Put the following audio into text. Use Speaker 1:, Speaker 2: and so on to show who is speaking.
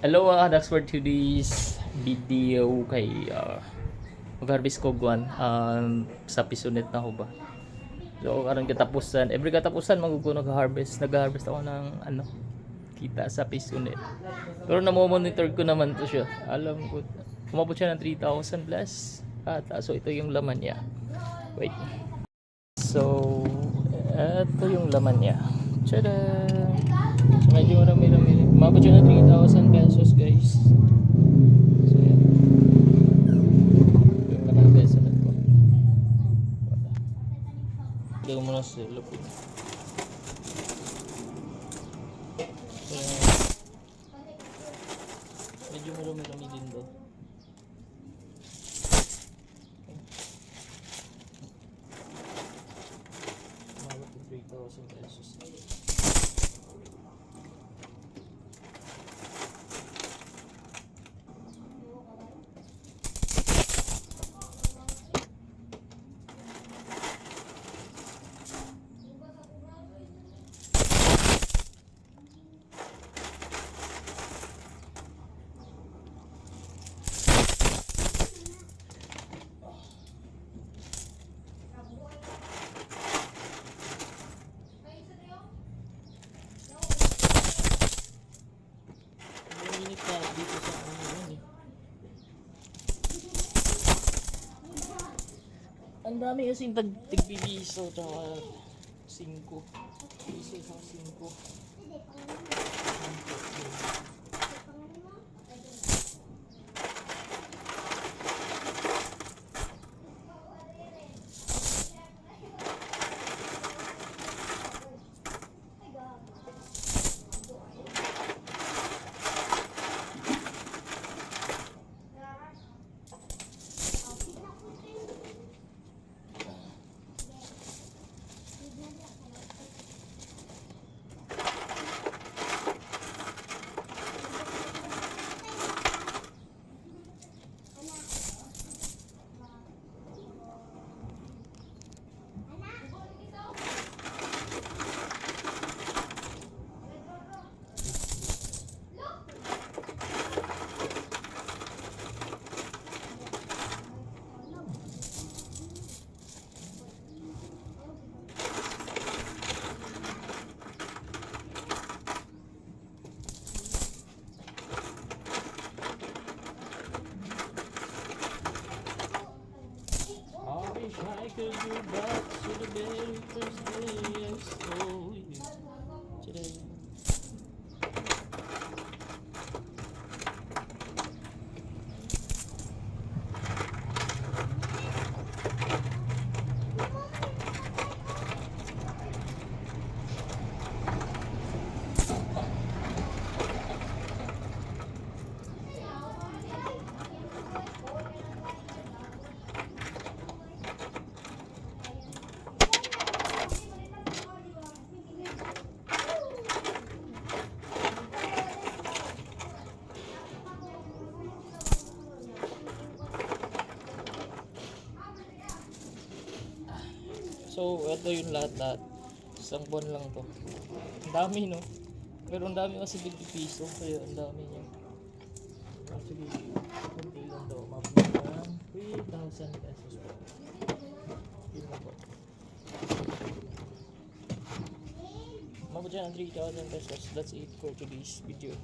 Speaker 1: Hello that's for today's video kay mag-harvest ko guwan sa pisonet na ho ba. So karon katapusan, every katapusan nag-harvest ako ng kita sa pisonet. Pero na-monitor ko naman to siya. Alam ko umabot siya ng 3,000 plus. So ito yung laman niya. Wait. So ito yung laman niya. Tada! So medyo marami. Umabot siya ng 3,000 pesos guys. So yan. Yung laman ng peso na ito. Hindi ko muna sa lupin. So yan. Medyo marami din do. Umabot ng 3,000 pesos. Dito sa yun eh. Ang dami kasi tigbibiso tsaka 5 piso sa 5. I could go back to the very first day I saw you today. So, ito yung lahat. Isang buwan lang to. Ang dami, no? Pero ang dami kasi 50 piso. Kaya ang dami niya. Actually, kunti lang daw. Mabot ng 3,000 pesos po. Yun na po. Mabot siya ng 3,000 pesos. That's it for today's video.